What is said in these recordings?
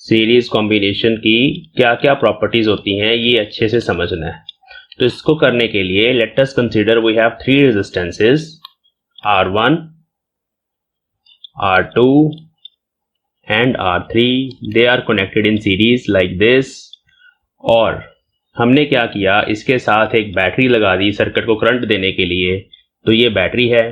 Series combination की क्या क्या प्रॉपर्टीज होती हैं ये अच्छे से समझना है। तो इसको करने के लिए let us consider we have three resistances R1, R2 and R3. They are connected in series like this. और हमने क्या किया, इसके साथ एक बैटरी लगा दी सर्किट को करंट देने के लिए। तो ये बैटरी है,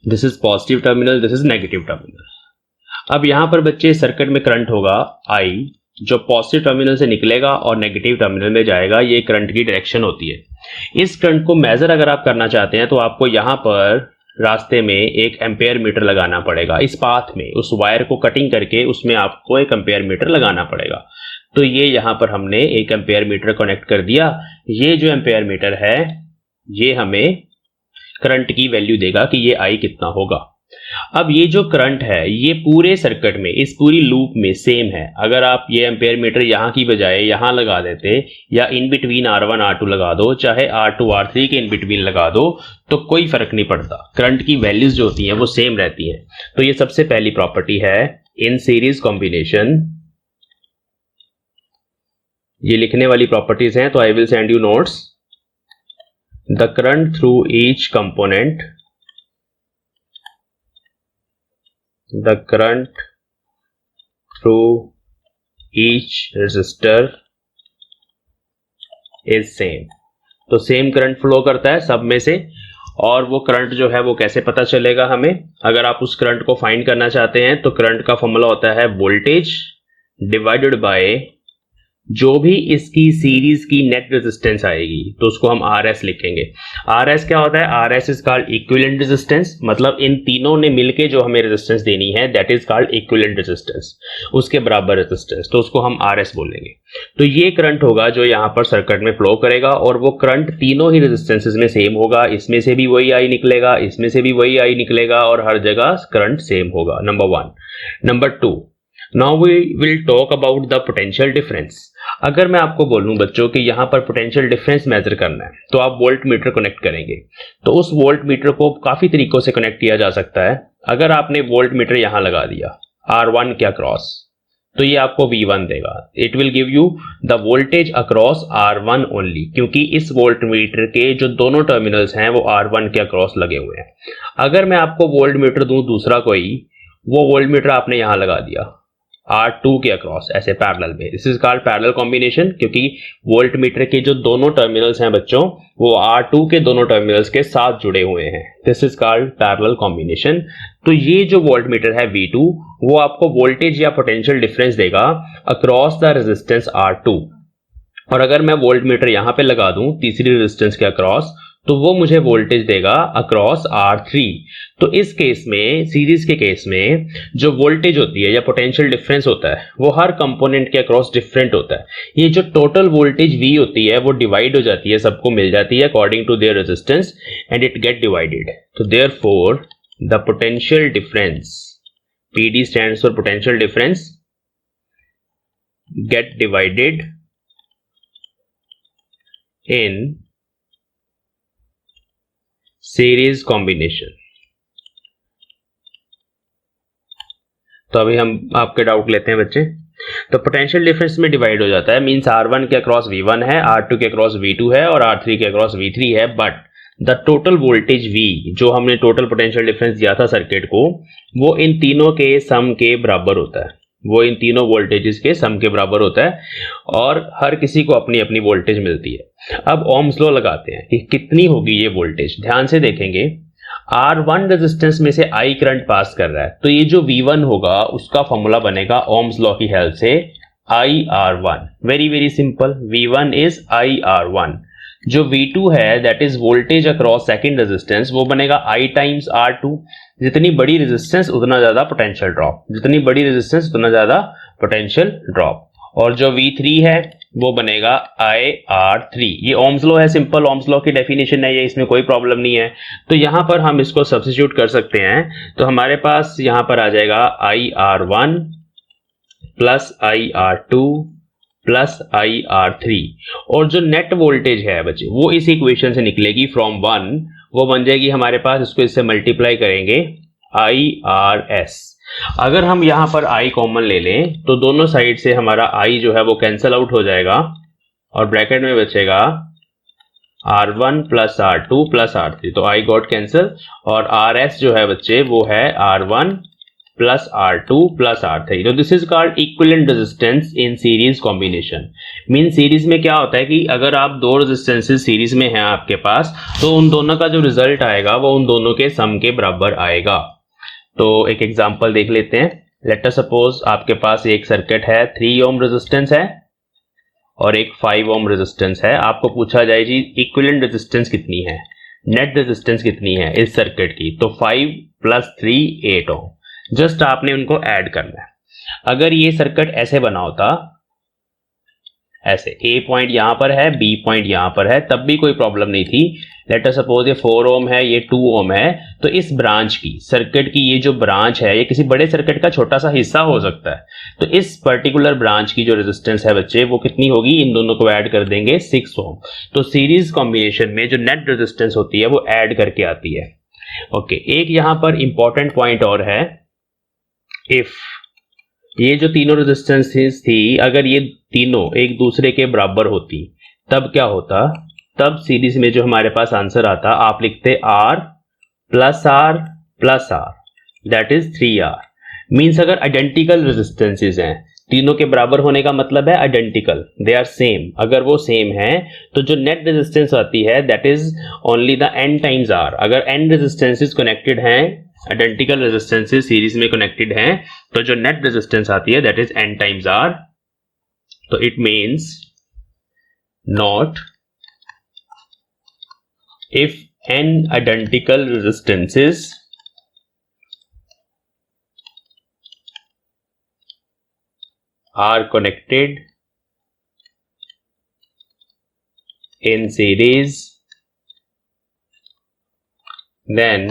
this is positive terminal, this is negative terminal. अब यहां पर बच्चे सर्किट में करंट होगा I, जो पॉजिटिव टर्मिनल से निकलेगा और नेगेटिव टर्मिनल में जाएगा। ये करंट की डायरेक्शन होती है। इस करंट को मेजर अगर आप करना चाहते हैं तो आपको यहां पर रास्ते में एक एम्पेयर मीटर लगाना पड़ेगा। इस पाथ में उस वायर को कटिंग करके उसमें आपको एक एम्पेयर मीटर लगाना पड़ेगा। तो ये यहां पर हमने एक एम्पेयर मीटर कनेक्ट कर दिया। ये जो एम्पेयर मीटर है ये हमें करंट की वैल्यू देगा कि ये I कितना होगा। अब ये जो करंट है ये पूरे सर्किट में, इस पूरी लूप में सेम है। अगर आप ये एम्पेयर मीटर यहां की बजाय यहां लगा देते या इन बिटवीन R1 R2 लगा दो, चाहे R2 R3 के इन बिटवीन लगा दो, तो कोई फर्क नहीं पड़ता। करंट की वैल्यूज जो होती हैं वो सेम रहती हैं। तो ये सबसे पहली प्रॉपर्टी है इन सीरीज कॉम्बिनेशन। ये लिखने वाली प्रॉपर्टीज हैं, तो I will send you notes. The current through each component, the current through each resistor is same. तो सेम करंट फ्लो करता है सब में से। और वो करंट जो है वो कैसे पता चलेगा हमें? अगर आप उस करंट को फाइंड करना चाहते हैं तो करंट का फॉर्मूला होता है वोल्टेज डिवाइडेड बाय जो भी इसकी सीरीज की नेट रेजिस्टेंस आएगी, तो उसको हम RS लिखेंगे। RS क्या होता है? RS is called equivalent resistance, मतलब इन तीनों ने मिलके जो हमें रेजिस्टेंस देनी है that is called equivalent resistance, उसके बराबर रेजिस्टेंस, तो उसको हम RS बोलेंगे। तो ये करंट होगा जो यहाँ पर सर्किट में फ्लो करेगा और वो करंट तीनों ही रेजिस्टेंसेस में सेम होगा। इसमें से भी वही I निकलेगा, इसमें से भी वही I निकलेगा और हर जगह करंट सेम होगा। Number 1। Number 2, now we will talk about the potential difference. अगर मैं आपको बोलूं बच्चों कि यहां पर पोटेंशियल डिफरेंस मेजर करना है तो आप वोल्ट मीटर कनेक्ट करेंगे। तो उस वोल्ट मीटर को काफी तरीकों से कनेक्ट किया जा सकता है। अगर आपने वोल्ट मीटर यहां लगा दिया R1 के अक्रॉस, तो ये आपको V1 देगा। It will give you the voltage across R1 only, क्योंकि इस वोल्ट मीटर के जो दोनों टर्मिनल्स हैं वो R1 के अक्रॉस लगे हुए हैं। अगर मैं आपको वोल्ट मीटर दूं दूसरा कोई, वो वोल्ट मीटर आपने यहां लगा दिया R2 के अक्रॉस ऐसे पैरेलल में, this is called parallel combination, क्योंकि वोल्ट मीटर के जो दोनों टर्मिनल्स हैं बच्चों वो R2 के दोनों टर्मिनल्स के साथ जुड़े हुए हैं। This is called parallel combination. तो ये जो वोल्ट मीटर है V2 वो आपको वोल्टेज या पोटेंशियल डिफरेंस देगा अक्रॉस द रेजिस्टेंस R2। और अगर मैं वोल्ट मीटर यहां पे लगा दूं तीसरी रेजिस्टेंस के अक्रॉस, तो वो मुझे वोल्टेज देगा अक्रॉस R3। तो इस केस में, सीरीज के केस में, जो वोल्टेज होती है या पोटेंशियल डिफरेंस होता है वो हर कंपोनेंट के अक्रॉस डिफरेंट होता है। ये जो टोटल वोल्टेज V होती है वो डिवाइड हो जाती है, सबको मिल जाती है according to their resistance and it get divided. तो therefore the potential difference, PD stands for potential difference, get divided in series combination. तो अभी हम आपके डाउट लेते हैं बच्चे। तो पोटेंशियल डिफरेंस में डिवाइड हो जाता है, मींस R1 के अक्रॉस V1 है, R2 के अक्रॉस V2 है और R3 के अक्रॉस V3 है। But the total voltage V, जो हमने टोटल पोटेंशियल डिफरेंस दिया था सर्किट को, वो इन तीनों के सम के बराबर होता है। वो इन तीनों वोल्टेजेस के सम के बराबर होता है और हर किसी को अपनी अपनी वोल्टेज मिलती है। अब ओम्स लॉ लगाते हैं कि कितनी होगी ये वोल्टेज। ध्यान से देखेंगे, R1 रेजिस्टेंस में से I करंट पास कर रहा है, तो ये जो V1 होगा उसका फॉर्मूला बनेगा ओम्स लॉ की हेल्प से IR1। Very very simple, V1 is IR1। जो V2 है that is voltage across second resistance, वो बनेगा I टाइम्स R2। जितनी बड़ी रेजिस्टेंस उतना ज्यादा पोटेंशियल ड्रॉप, जितनी बड़ी रेजिस्टेंस उतना ज्यादा पोटेंशियल ड्रॉप। और जो V3 है वो बनेगा IR3। ये ओम्स लॉ है, सिंपल ओम्स लॉ की डेफिनेशन है ये, इसमें कोई प्रॉब्लम नहीं है। तो यहां पर हम इसको सब्स्टिट्यूट कर सकते हैं। तो हमारे पास यहां पर आ जाएगा IR1 plus IR2 plus IR3, और जो नेट वोल्टेज है बच्चे वो इस इक्वेशन से निकलेगी फ्रॉम 1, वो बन जाएगी हमारे पास, इसको इससे मल्टीप्लाई करेंगे IRS। अगर हम यहाँ पर I कॉमन ले लें तो दोनों साइड से हमारा I जो है वो कैंसल आउट हो जाएगा और ब्रैकेट में बचेगा R1 plus R2 plus R3, तो I गॉट कैंसल और RS जो है बच्चे वो है R1 plus R2 plus R3। तो this is called equivalent resistance in series combination. Mean series में क्या होता है कि अगर आप दो रेजिस्टेंसेस सीरीज में हैं आपके पास, तो उन दोनों का जो रिजल्ट आएगा वो उन दोनों के सम के बराबर आएगा। तो एक एग्जांपल देख लेते हैं। लेट अस सपोज आपके पास एक सर्किट है, 3 ओम रेजिस्टेंस है और एक 5 ओम रेजिस्टेंस है। आपको पूछा जाए जी इक्विवेलेंट रेजिस्टेंस कितनी है, नेट रेजिस्टेंस कितनी है इस सर्किट की, तो 5 प्लस 3 8 ओम। जस्ट आपने उनको ऐड करना है। अगर ये सर्किट ऐसे बना होता, ऐसे ए पॉइंट यहां पर है, बी पॉइंट यहां पर है, तब भी कोई प्रॉब्लम नहीं थी। लेट अस सपोज ये 4 ओम है, ये 2 ओम है, तो इस ब्रांच की, सर्किट की ये जो ब्रांच है, ये किसी बड़े सर्किट का छोटा सा हिस्सा हो सकता है। तो इस पर्टिकुलर ब्रांच की जो रेजिस्टेंस है बच्चे वो कितनी होगी, इन दोनों को ऐड कर देंगे 6 ओम। तो सीरीज कॉम्बिनेशन में जो नेट रेजिस्टेंस होती है वो ऐड करके आती है। ओके, एक यहां पर इंपॉर्टेंट पॉइंट और है, इफ ये जो तीनों रेजिस्टेंसेस थी अगर ये तीनों एक दूसरे के बराबर होती तब क्या होता, तब सीरीज में जो हमारे पास आंसर आता, आप लिखते R plus R plus R, that is 3R। Means अगर आइडेंटिकल रेजिस्टेंसेस हैं, तीनों के बराबर होने का मतलब है आइडेंटिकल, दे आर सेम। अगर वो सेम है तो जो नेट रेजिस्टेंस आती है that is only the n times R। अगर n रेजिस्टेंसेस कनेक्टेड हैं, आइडेंटिकल रेजिस्टेंसेस सीरीज में कनेक्टेड हैं, तो जो नेट रेजिस्टेंस आती है that is n times R। तो it means not if n identical resistances are connected in series, then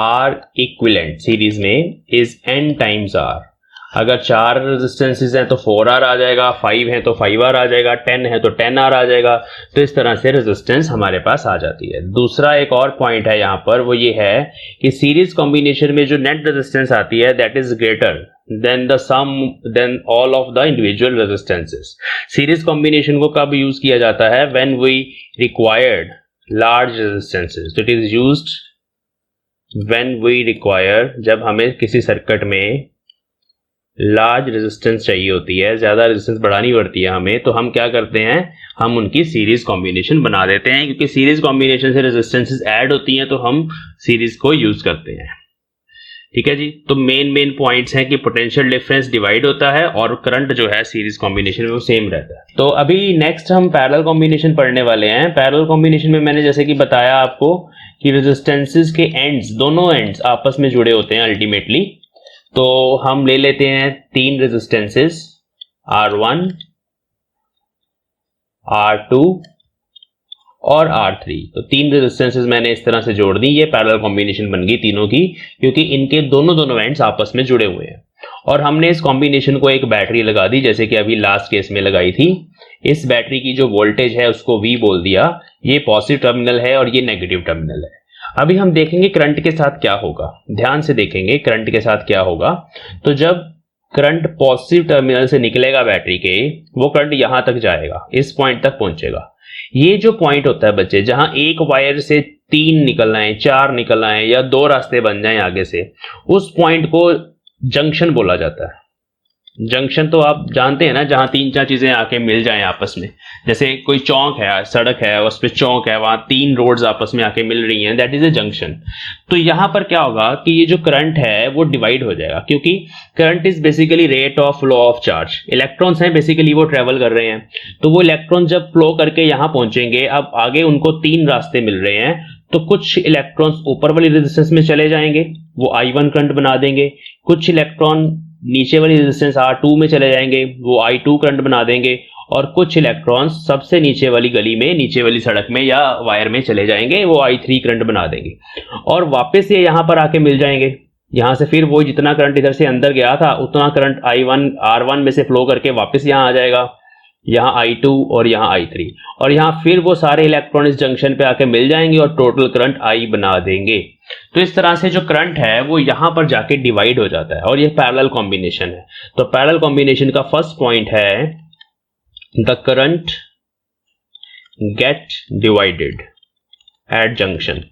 R equivalent series में is n times R। अगर 4 रेजिस्टेंसेस हैं तो 4R आ जाएगा, 5 हैं तो 5R आ जाएगा, 10 है तो 10R आ जाएगा। तो इस तरह से रेजिस्टेंस हमारे पास आ जाती है। दूसरा एक और पॉइंट है यहाँ पर, वो ये है कि सीरीज कॉम्बिनेशन में जो नेट रेजिस्टेंस आती है that is greater than the sum than all of the individual resistances. Series combination को कब यूज किया जाता है, when we required large resistances. It is used when we require, जब हमें किसी सर्किट में लार्ज रेजिस्टेंस चाहिए होती है, ज्यादा रेजिस्टेंस बढ़ानी पड़ती है हमें, तो हम क्या करते हैं, हम उनकी सीरीज कॉम्बिनेशन बना देते हैं। क्योंकि सीरीज कॉम्बिनेशन से रेजिस्टेंसेस ऐड होती हैं तो हम सीरीज को यूज करते हैं। ठीक है जी। तो मेन पॉइंट्स हैं कि पोटेंशियल डिफरेंस डिवाइड होता है और करंट जो है सीरीज कॉम्बिनेशन में वो सेम रहता है। तो अभी नेक्स्ट हम पैरेलल कॉम्बिनेशन पढ़ने वाले हैं। पैरेलल कॉम्बिनेशन में मैंने जैसे कि बताया आपको कि रेजिस्टेंसेस के एंड्स, दोनों एंड्स आपस में जुड़े होते हैं अल्टीमेटली। तो हम ले लेते हैं 3 रेजिस्टेंसेस R1, R2 और R3। तो 3 रेजिस्टेंसेस मैंने इस तरह से जोड़ दी, ये पैरेलल कॉम्बिनेशन बन गई तीनों की, क्योंकि इनके दोनों एंड्स आपस में जुड़े हुए हैं। और हमने इस कॉम्बिनेशन को एक बैटरी लगा दी, जैसे कि अभी लास्ट केस में लगाई थी। इस बैटरी की जो वोल्टेज है उसको V बोल दिया, ये पॉजिटिव टर्मिनल है और ये नेगेटिव टर्मिनल है। अभी हम देखेंगे करंट के साथ क्या होगा, ध्यान से देखेंगे करंट के साथ क्या होगा। तो जब करंट पॉजिटिव टर्मिनल से निकलेगा बैटरी के, वो करंट यहां तक जाएगा, इस पॉइंट तक पहुंचेगा। ये जो पॉइंट होता है बच्चे, जहां एक वायर से 3 निकलना है, 4 निकलना है या 2 रास्ते बन जाएं आगे से, उस पॉइंट को जंक्शन बोला जाता है। जंक्शन तो आप जानते हैं ना, जहां 3-4 चीजें आके मिल जाएं आपस में। जैसे कोई चौक है, सड़क है, उस पे चौक है, वहां 3 रोड्स आपस में आके मिल रही हैं, दैट इज ए जंक्शन। तो यहां पर क्या होगा कि ये जो करंट है वो डिवाइड हो जाएगा, क्योंकि current is basically rate of flow of charge. Electrons हैं बेसिकली, वो ट्रेवल कर रहे हैं। तो वो इलेक्ट्रॉन जब फ्लो करके यहां पहुंचेंगे, अब आगे उनको 3 रास्ते मिल रहे हैं, तो कुछ इलेक्ट्रॉन्स ऊपर वाली रेजिस्टेंस में चले जाएंगे, वो I1 करंट बना देंगे। कुछ इलेक्ट्रॉन नीचे वाली रेजिस्टेंस R2 में चले जाएंगे, वो I2 करंट बना देंगे। और कुछ इलेक्ट्रॉन्स सबसे नीचे वाली गली में, नीचे वाली सड़क में या वायर में चले जाएंगे, वो I3 करंट बना देंगे और वापस ये यहां पर आके मिल जाएंगे। यहां से फिर वो जितना करंट इधर से अंदर गया था उतना करंट R1 में से फ्लो करके वापस यहां आ जाएगा, यहाँ I2 और यहाँ I3, और यहाँ फिर वो सारे इलेक्ट्रॉन इस जंक्शन पे आके मिल जाएंगे और टोटल करंट I बना देंगे। तो इस तरह से जो करंट है वो यहां पर जाके डिवाइड हो जाता है और ये पैरेलल कॉम्बिनेशन है। तो पैरेलल कॉम्बिनेशन का फर्स्ट पॉइंट है the current get divided at junction.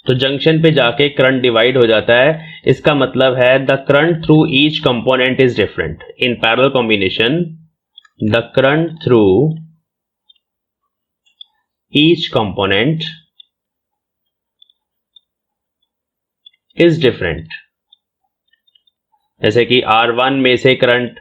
तो जंक्शन पे जाके करंट डिवाइड हो जाता है, इसका मतलब है the current through each component is different. In parallel combination the current through each component is different. जैसे कि R1 में से करंट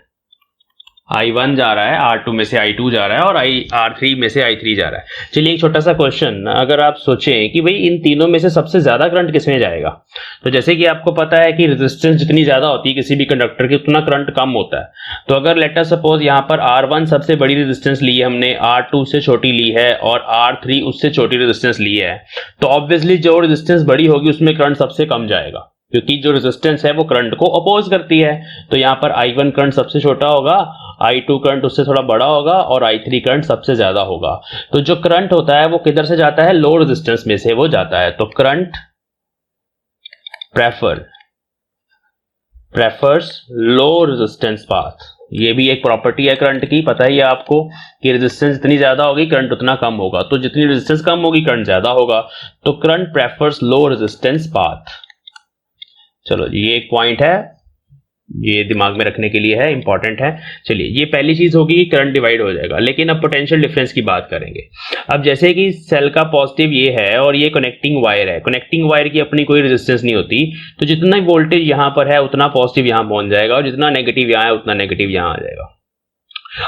I1 जा रहा है, R2 में से I2 जा रहा है और R3 में से I3 जा रहा है। चलिए एक छोटा सा क्वेश्चन, अगर आप सोचें कि भाई इन तीनों में से सबसे ज्यादा करंट किसमें जाएगा, तो जैसे कि आपको पता है कि रेजिस्टेंस जितनी ज्यादा होती है किसी भी कंडक्टर की उतना करंट कम होता है। तो अगर लेट अस सपोज यहाँ पर R1 सबसे बड़ी रेजिस्टेंस ली है हमने, R2 से छोटी ली है और R3 उससे छोटी रेजिस्टेंस ली है, तो ऑब्वियसली जो रेजिस्टेंस बड़ी होगी उसमें करंट सबसे कम जाएगा, क्योंकि जो रेजिस्टेंस है वो करंट को अपोज करती है। तो यहाँ पर I1 करंट सबसे छोटा होगा, I2 करंट उससे थोड़ा बड़ा होगा और I3 करंट सबसे ज्यादा होगा। तो जो करंट होता है वो किधर से जाता है, लो रेजिस्टेंस में से वो जाता है। तो current prefers low resistance path. ये भी एक प्रॉपर्टी है करंट की, पता ही है आपको कि रेजिस्टेंस जितनी ज्यादा होगी करंट उतना कम होगा, तो जितनी रेजिस्टेंस कम होगी करंट ज्यादा होगा। तो current prefers low resistance path. चलो ये एक पॉइंट है, ये दिमाग में रखने के लिए है, इंपॉर्टेंट है। चलिए ये पहली चीज होगी कि करंट डिवाइड हो जाएगा। लेकिन अब पोटेंशियल डिफरेंस की बात करेंगे। अब जैसे कि सेल का पॉजिटिव ये है और ये कनेक्टिंग वायर है, कनेक्टिंग वायर की अपनी कोई रेजिस्टेंस नहीं होती, तो जितना वोल्टेज यहां पर है उतना पॉजिटिव यहां पहुंच जाएगा और जितना नेगेटिव यहां है उतना नेगेटिव यहां आ जाएगा।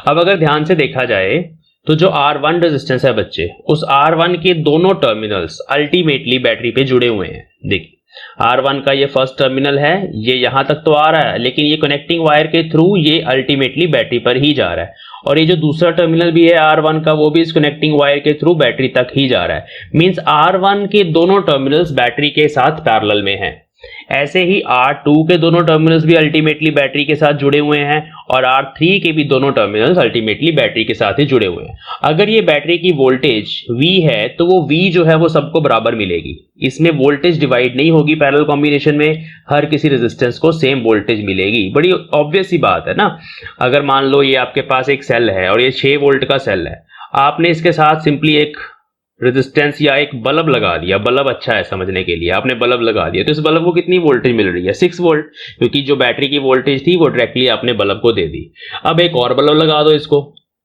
अब अगर ध्यान से देखा जाए तो जो R1 रेजिस्टेंस है बच्चे, उस R1 के दोनों टर्मिनल्स अल्टीमेटली बैटरी पे जुड़े हुए हैं। देखिए R1 का ये फर्स्ट टर्मिनल है, ये यहां तक तो आ रहा है, लेकिन ये कनेक्टिंग वायर के थ्रू ये अल्टीमेटली बैटरी पर ही जा रहा है। और ये जो दूसरा टर्मिनल भी है R1 का, वो भी इस कनेक्टिंग वायर के थ्रू बैटरी तक ही जा रहा है। मींस R1 के दोनों टर्मिनल्स बैटरी के साथ पैरेलल में हैं। ऐसे ही R2 के दोनों टर्मिनल्स भी अल्टीमेटली बैटरी के साथ जुड़े हुए हैं और R3 के भी दोनों टर्मिनल्स अल्टीमेटली बैटरी के साथ ही जुड़े हुए हैं। अगर ये बैटरी की वोल्टेज V है तो वो V जो है वो सबको बराबर मिलेगी, इसमें वोल्टेज डिवाइड नहीं होगी। पैरेलल कॉम्बिनेशन में हर किसी रेजिस्टेंस को सेम वोल्टेज मिलेगी। बड़ी ऑब्वियस सी बात है ना। अगर मान लो ये आपके पास एक सेल है और ये 6 वोल्ट का सेल है, आपने इसके साथ सिंपली एक रेजिस्टेंस या एक बल्ब लगा दिया, बल्ब अच्छा है समझने के लिए, आपने बल्ब लगा दिया, तो इस बल्ब को कितनी वोल्टेज मिल रही है, 6 वोल्ट, क्योंकि जो बैटरी की वोल्टेज थी वो डायरेक्टली आपने बल्ब को दे दी। अब एक और बल्ब लगा दो इसको,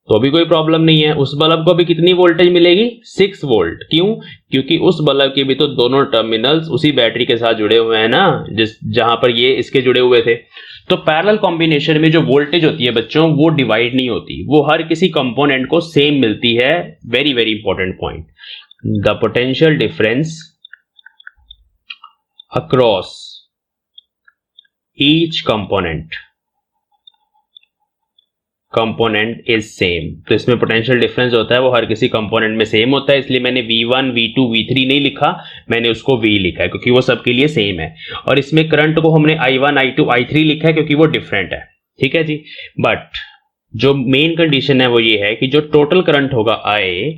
तो भी कोई प्रॉब्लम नहीं है, उस बल्ब को भी कितनी वोल्टेज मिलेगी, 6 वोल्ट। क्यों? क्योंकि उस बल्ब के भी तो दोनों टर्मिनल्स उसी बैटरी के साथ जुड़े हुए हैं ना, जहां पर ये इसके जुड़े हुए थे। तो पैरेलल कॉम्बिनेशन में जो वोल्टेज होती है बच्चों, वो डिवाइड नहीं होती, वो हर किसी कंपोनेंट को सेम मिलती है। Very very important point, the potential difference across each component is same. तो इसमें पोटेंशियल डिफरेंस होता है वो हर किसी कंपोनेंट में सेम होता है, इसलिए मैंने V1 V2 V3 नहीं लिखा, मैंने उसको V लिखा है क्योंकि वो सबके लिए सेम है। और इसमें करंट को हमने I1 I2 I3 लिखा है क्योंकि वो डिफरेंट है। ठीक है जी। बट जो मेन कंडीशन है वो ये है कि जो टोटल करंट होगा I,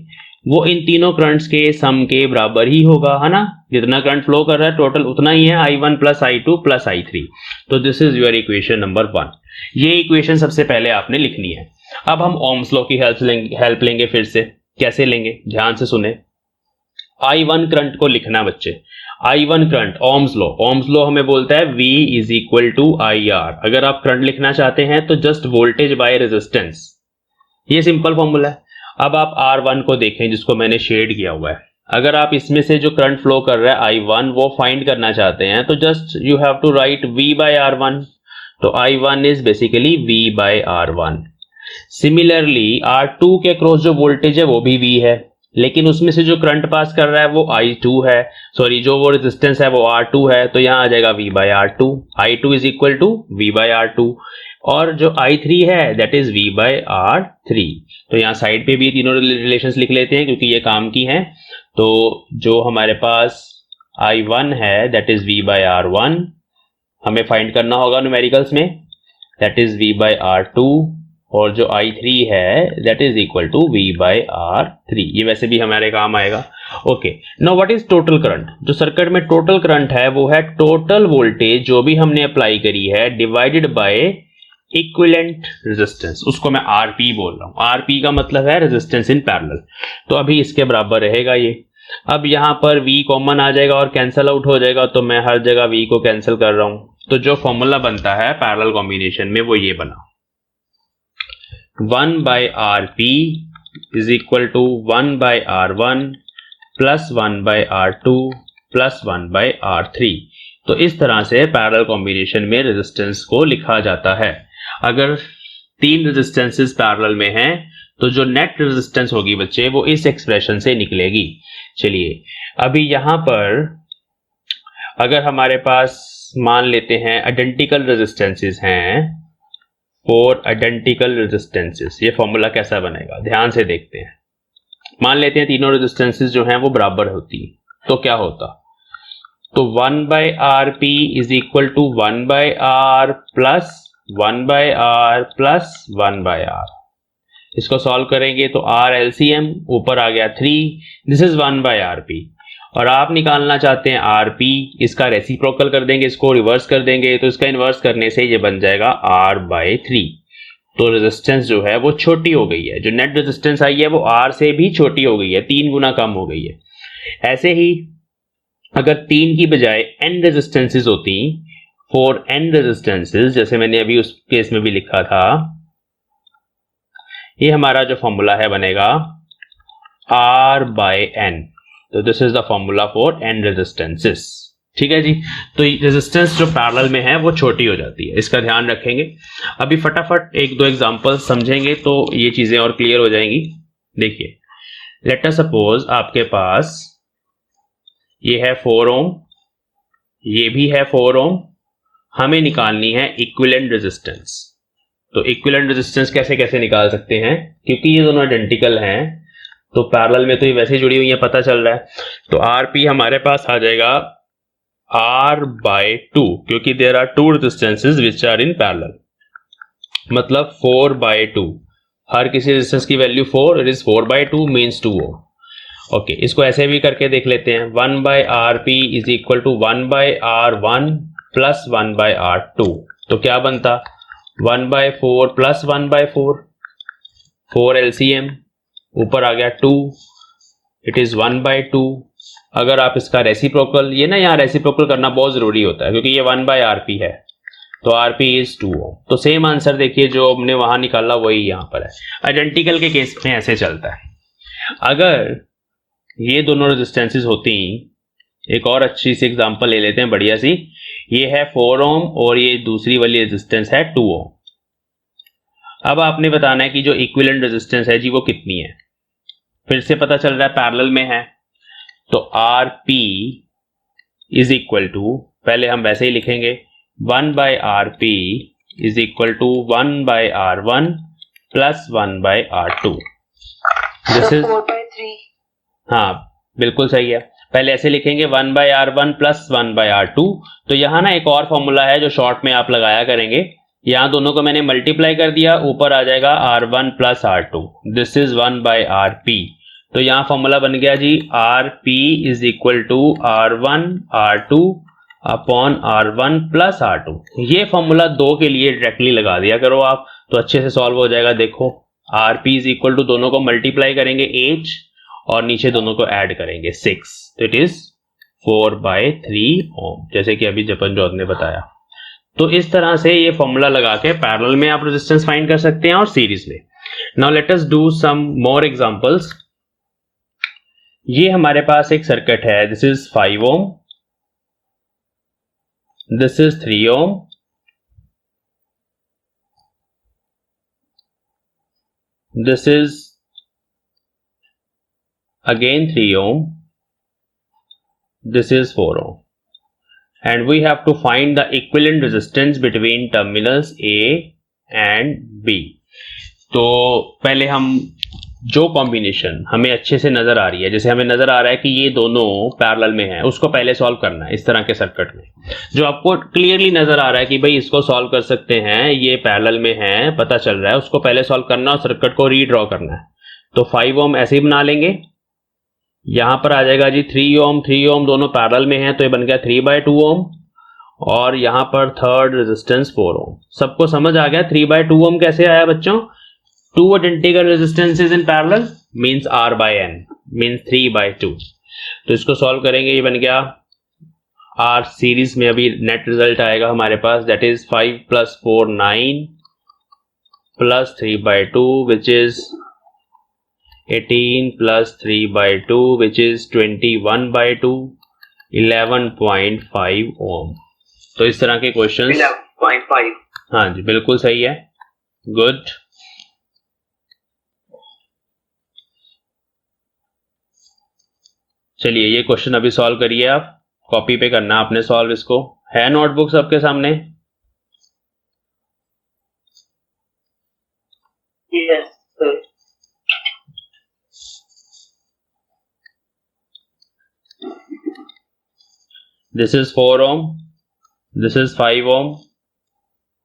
वो इन तीनों करंट्स के सम के बराबर ही होगा, है ना। जितना करंट फ्लो कर रहा है टोटल उतना ही है, I1 plus I2 plus I3। तो this is your equation number 1। ये इक्वेशन सबसे पहले आपने लिखनी है। अब हम ओम्स लॉ की हेल्प लेंगे फिर से। कैसे लेंगे, ध्यान से सुने। I1 करंट को लिखना बच्चे, I1 करंट, ओम्स लॉ हमें बोलता है V is equal to IR। अगर आप करंट लिखना चाहते हैं तो जस्ट वोल्टेज बाय रेजिस्टेंस, ये सिंपल फॉर्मूला है। अब आप R1 को देखें जिसको मैंने शेड किया हुआ है। अगर आप इसमें से जो करंट फ्लो कर रहा है I1 वो फाइंड करना चाहते हैं तो just you have to write V by R1। तो I1 is basically V by R1। Similarly R2 के अक्रॉस जो वोल्टेज है वो भी V है, लेकिन उसमें से जो करंट पास कर रहा है वो I2 है, सॉरी जो वो रेजिस्टेंस है वो R2 है, तो यहां आ जाएगा V by R2। I2 is equal to V by R2। और जो I3 है that is V bye R3। तो यहाँ साइड पे भी तीनों रिलेशंस लिख लेते हैं क्योंकि ये काम की हैं। तो जो हमारे पास I1 है that is V by R1, हमें फाइंड करना होगा न्यूमेरिकल्स में, that is V by R2 और जो I3 है that is equal to V/R3। ये वैसे भी हमारे काम आएगा। Okay, now what is total current? जो सर्किट में टोटल करंट है वो है टोटल वोल्टेज जो भी हमने अप्लाई करी है डिवाइडेड बाय इक्विवेलेंट रेजिस्टेंस, उसको मैं RP बोल रहा हूं। RP का मतलब है रेजिस्टेंस इन पैरेलल। तो अभी इसके बराबर रहेगा ये। अब यहां पर V कॉमन आ जाएगा और कैंसिल आउट हो जाएगा, तो मैं हर जगह V को कैंसिल कर रहा हूं। तो जो फॉर्मूला बनता है पैरेलल कॉम्बिनेशन में वो ये बना, 1/RP is equal to 1/R1 plus 1/R2 plus 1/R3। तो इस तरह से पैरेलल कॉम्बिनेशन में रेजिस्टेंस को लिखा जाता है। अगर 3 रेजिस्टेंसेस पैरेलल में हैं तो जो नेट रेजिस्टेंस होगी बच्चे वो इस एक्सप्रेशन से निकलेगी। चलिए अभी यहां पर अगर हमारे पास मान लेते हैं आइडेंटिकल रेजिस्टेंसेस हैं, 4 आइडेंटिकल रेजिस्टेंसेस, ये फॉर्मूला कैसा बनेगा ध्यान से देखते हैं। मान लेते हैं तीनों रेजिस्टेंसेस जो हैं वो बराबर होती, तो क्या होता? तो 1/RP is equal to 1/R plus 1/R plus 1/R। इसको सॉल्व करेंगे तो R LCM ऊपर आ गया 3, दिस इज 1/RP। और आप निकालना चाहते हैं RP, इसका रेसिप्रोकल कर देंगे, इसको रिवर्स कर देंगे, तो इसका इन्वर्स करने से ये बन जाएगा R/3। तो रेजिस्टेंस जो है वो छोटी हो गई है, जो नेट रेजिस्टेंस आई है वो R से भी छोटी हो गई है, 3 गुना कम हो गई है। ऐसे ही अगर 3 की बजाय n रेजिस्टेंसेस होती, 4n रेजिस्टेंसेस, जैसे मैंने अभी उस केस में भी लिखा था, ये हमारा जो फॉर्मूला है बनेगा R/n। तो this is the formula for n resistances. ठीक है जी। तो रेजिस्टेंस जो पैरेलल में है वो छोटी हो जाती है, इसका ध्यान रखेंगे। अभी फटाफट 1-2 एग्जांपल समझेंगे तो ये चीजें और क्लियर हो जाएंगी। देखिए, लेट अस सपोज आपके पास ये है 4 ओम, ये भी है 4 ओम, हमें निकालनी है इक्विवेलेंट रेजिस्टेंस। तो इक्विवेलेंट रेजिस्टेंस कैसे कैसे निकाल सकते हैं, क्योंकि ये दोनों आइडेंटिकल हैं तो पैरेलल में तो ये वैसे जुड़ी हुई है, पता चल रहा है। तो RP हमारे पास आ जाएगा R/2, क्योंकि there are 2 resistances which are in parallel, मतलब 4/2। हर किसी रेजिस्टेंस की value 4, it is 4/2 means 2 ohm. Okay, इसको ऐसे भी करके देख लेते हैं, 1/RP is equal to 1/R1 plus 1/R2। तो क्या बनता? 1/4 प्लस 1/4, 4 LCM, ऊपर आ गया 2, इट इज 1/2। अगर आप इसका रेसिप्रोकल, ये ना यहाँ रेसिप्रोकल करना बहुत जरूरी होता है क्योंकि ये 1/RP है, तो RP इज 2 ओम। तो सेम आंसर देखिए जो हमने वहां निकाला वही यहां पर है। आइडेंटिकल के केस में ऐसे चलता है। अगर ये दोनों रेजिस्टेंसेस होती, एक और अच्छी सी एग्जांपल ले लेते हैं बढ़िया सी। ये है 4 ओम और ये दूसरी वाली रेजिस्टेंस है 2 ओम। अब आपने बताना है कि जो इक्विवेलेंट रेजिस्टेंस है जी वो कितनी है। फिर से पता चल रहा है पैरेलल में है, तो RP इज इक्वल टू, पहले हम वैसे ही लिखेंगे, 1/RP is equal to 1/R1 plus 1/R2। This is 4/3। हाँ बिल्कुल सही है। पहले ऐसे लिखेंगे 1/R1 प्लस 1/R2। तो यहाँ ना एक और फॉर्मूला है जो शॉर्ट में आप लगाया करेंगे, यहाँ दोनों को मैंने मल्टीप्लाई कर दिया, ऊपर आ जाएगा R1 plus R2, this is 1/RP। तो यहाँ फॉर्मूला बन गया जी, RP is equal to R1 R2 upon R1 plus R2। ये फॉर्मूला 2 के लिए डायरेक्टली लगा दिया करो आप, तो अच्छे से सॉल्व हो जाएगा। देखो, RP इज इक्वल टू, दोनों को मल्टीप्लाई करेंगे 8 और नीचे दोनों को ऐड करेंगे 6, तो इट इज 4/3 ओम, जैसे कि अभी जपनजोत ने बताया। तो इस तरह से ये फॉर्मूला लगा के पैरेलल में आप रेजिस्टेंस फाइंड कर सकते हैं और सीरीज में। Now let us do some more examples. ये हमारे पास एक सर्किट है, this is 5 ohm, this is 3 ohm, this is again 3 ohm, this is 4 ohm, and we have to find the equivalent resistance between terminals A and B। तो पहले हम जो combination हमें अच्छे से नजर आ रही है, जैसे हमें नजर आ रहा है कि ये दोनों पैरेलल में है, उसको पहले सॉल्व करना है। इस तरह के सर्किट में जो आपको क्लियरली नजर आ रहा है कि भाई इसको सॉल्व कर सकते हैं, ये पैरेलल में है, पता चल रहा है, उसको पहले सॉल्व करना और सर्किट को रीड्रॉ करना है। तो 5 ओम ऐसे ही बना लेंगे। यहां पर आ जाएगा जी 3 ओम, 3 ओम दोनों पैरेलल में है तो ये बन गया 3/2 ओम, और यहां पर थर्ड रेजिस्टेंस 4 ओम। सबको समझ आ गया 3/2 ओम कैसे आया बच्चों? Two identical resistances in parallel means R/N means 3/2। तो इसको सॉल्व करेंगे, ये बन गया R सीरीज में। अभी नेट रिजल्ट आएगा हमारे पास, that is 5 + 4 9 plus 3/2 which is 18 + 3/2 which is 21/2, 11.5 ohm. तो इस तरह के क्वेश्चंस 11.5। हाँ जी बिल्कुल सही है, गुड। चलिए ये क्वेश्चन अभी सॉल्व करिए, आप कॉपी पे करना आपने सॉल्व इसको। है नोटबुक सबके सामने? Yes sir. This is 4 ohm, this is 5 ohm,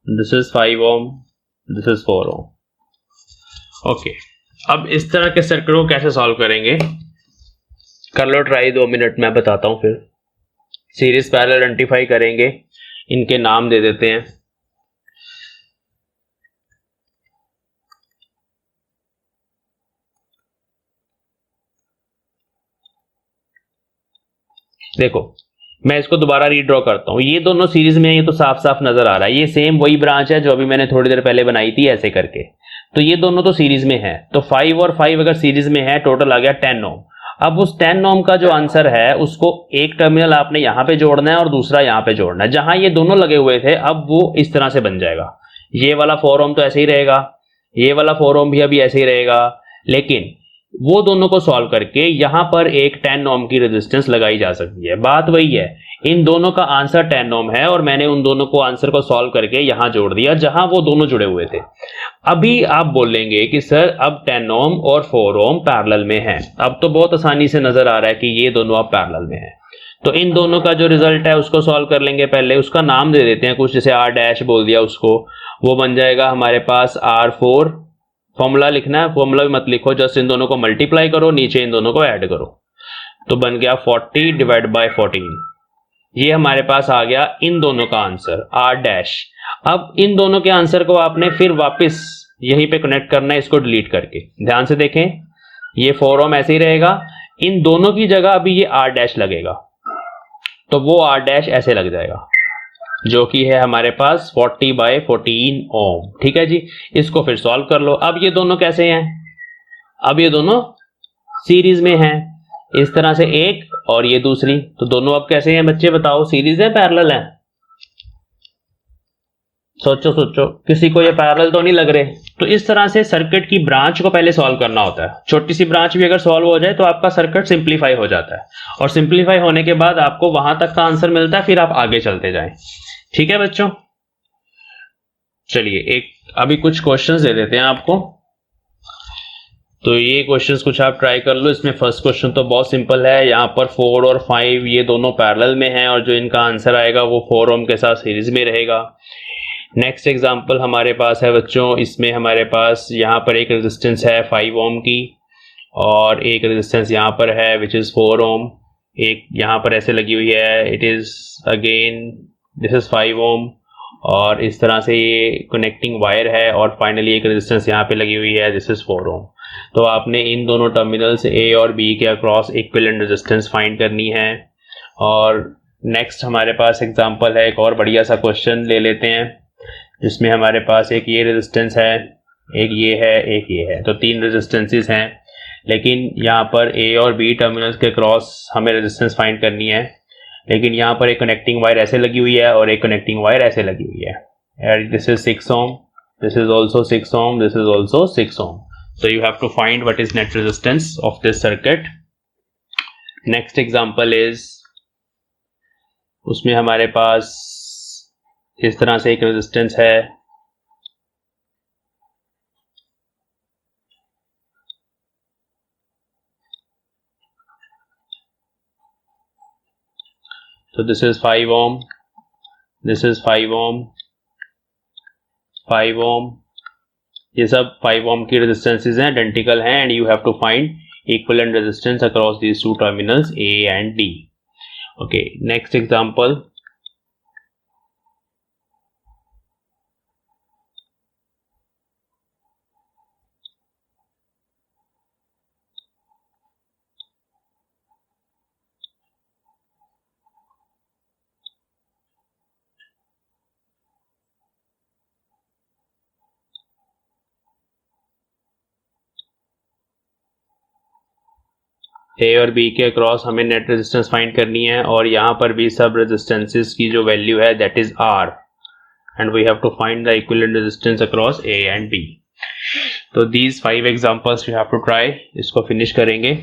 this is 5 ohm, this is 4 ohm. Okay, अब इस तरह के सर्किट को कैसे सॉल्व करेंगे, कर लो ट्राई, 2 मिनट में बताता हूं। फिर सीरीज पैरेलल आइडेंटिफाई करेंगे, इनके नाम दे देते हैं। देखो मैं इसको दोबारा रीड्रॉ करता हूं, ये दोनों सीरीज में है, ये तो साफ साफ नजर आ रहा है, ये सेम वही ब्रांच है जो अभी मैंने थोड़ी देर पहले बनाई थी ऐसे करके। तो ये दोनों तो सीरीज में है, तो 5 और 5 अगर सीरीज में है, टोटल आ गया 10 ओम। अब उस 10 ओम का जो आंसर है उसको एक टर्मिनल आपने यहां पे जोड़ना है और दूसरा यहां पे जोड़ना है। जहां ये दोनों लगे हुए थे अब वो इस तरह से बन जाएगा, ये वाला 4 ओम तो ऐसे ही रहेगा, ये वाला 4 ओम भी अभी ऐसे ही रहेगा, लेकिन वो दोनों को सॉल्व करके यहां पर एक 10 ओम की रेजिस्टेंस लगाई जा सकती है। बात वही है, इन दोनों का आंसर 10 ओम है और मैंने उन दोनों को आंसर को सॉल्व करके यहां जोड़ दिया जहां वो दोनों जुड़े हुए थे। अभी आप बोलेंगे कि सर अब 10 ओम और 4 ओम पैरेलल में है, अब तो बहुत आसानी से नजर आ रहा है कि ये दोनों अब पैरेलल में है। तो इन दोनों का जो रिजल्ट है उसको सॉल्व कर लेंगे। पहले उसका नाम दे देते हैं कुछ, जैसे R डैश बोल दिया उसको, वो बन जाएगा हमारे पास R4। फॉर्मूला लिखना है, फॉर्मूला भी मत लिखो, जस्ट इन दोनों को मल्टीप्लाई करो, नीचे इन दोनों को ऐड करो, तो बन गया 40/14। ये हमारे पास आ गया इन दोनों का आंसर R डैश। अब इन दोनों के आंसर को आपने फिर वापस यहीं पे कनेक्ट करना है, इसको डिलीट करके। ध्यान से देखें, ये 4 ओम ऐसे ही रहेगा, इन दोनों की जगह अभी ये R डैश लगेगा, तो वो R डैश ऐसे लग जाएगा, जो कि है हमारे पास 40/14 ओम। ठीक है जी, इसको फिर सॉल्व कर लो। अब ये दोनों कैसे हैं, अब ये दोनों सीरीज में हैं, इस तरह से एक और ये दूसरी, तो दोनों अब कैसे हैं बच्चे बताओ, सीरीज है पैरेलल है? सोचो सोचो, किसी को ये पैरेलल तो नहीं लग रहे। तो इस तरह से सर्किट की ब्रांच को पहले सॉल्व करना होता है। छोटी सी ब्रांच भी अगर सॉल्व हो जाए तो आपका सर्किट सिंप्लीफाई हो जाता है, और सिंप्लीफाई होने के बाद आपको वहां तक का आंसर मिलता है, फिर आप आगे चलते जाएं। ठीक है बच्चों, चलिए एक अभी कुछ क्वेश्चंस दे देते हैं आपको, तो ये क्वेश्चंस कुछ आप ट्राई कर लो। इसमें फर्स्ट क्वेश्चन तो बहुत सिंपल है, यहाँ पर 4 और 5 ये दोनों पैरेलल में हैं और जो इनका आंसर आएगा वो 4 ओम के साथ सीरीज में रहेगा। नेक्स्ट एग्जांपल हमारे पास है बच्चों, इसमें हमारे पास यहाँ पर एक रेजिस्टेंस है 5 ओम की और एक रेजिस्टेंस यहाँ पर है विच इज 4 ओम, एक यहाँ पर ऐसे लगी हुई है, it is again this is 5 ओम, और इस तरह से ये कनेक्टिंग वायर है, और फाइनली एक रेजिस्टेंस यहाँ पे लगी हुई है, दिस इज 4 ओम। तो आपने इन दोनों टर्मिनल्स ए और बी के अक्रॉस इक्विवेलेंट रेजिस्टेंस फाइंड करनी है। और नेक्स्ट हमारे पास एग्जांपल है, एक और बढ़िया सा क्वेश्चन ले लेते हैं, जिसमें हमारे पास एक ये रेजिस्टेंस है, एक ये है, एक ये है, तो 3 रेजिस्टेंसेस हैं, लेकिन यहाँ पर ए और बी टर्मिनल्स के क्रॉस हमें रेजिस्टेंस फाइंड करनी है, लेकिन यहाँ पर एक कनेक्टिंग वायर ऐसे लगी हुई है और एक कनेक्टिंग वायर ऐसे लगी हुई है। This is 6 ohm, this is also 6 ohm, this is also 6 ohm. So you have to find what is net resistance of this circuit. Next example is, उसमें हमारे पास इस तरह से एक रेजिस्टेंस है, So this is 5 ohm, this is 5 ohm, 5 ohm. ये सब 5 ohm की रेजिस्टेंसेज हैं, आइडेंटिकल हैं, and you have to find equivalent resistance across these two terminals A and D. Okay, next example. A और बी के across हमें net resistance find करनी है, और यहाँ पर भी सब रेजिस्टेंसेस की जो वैल्यू है that is r, and we have to find the equivalent resistance across a and b. तो these 5 examples you have to try. इसको फिनिश करेंगे.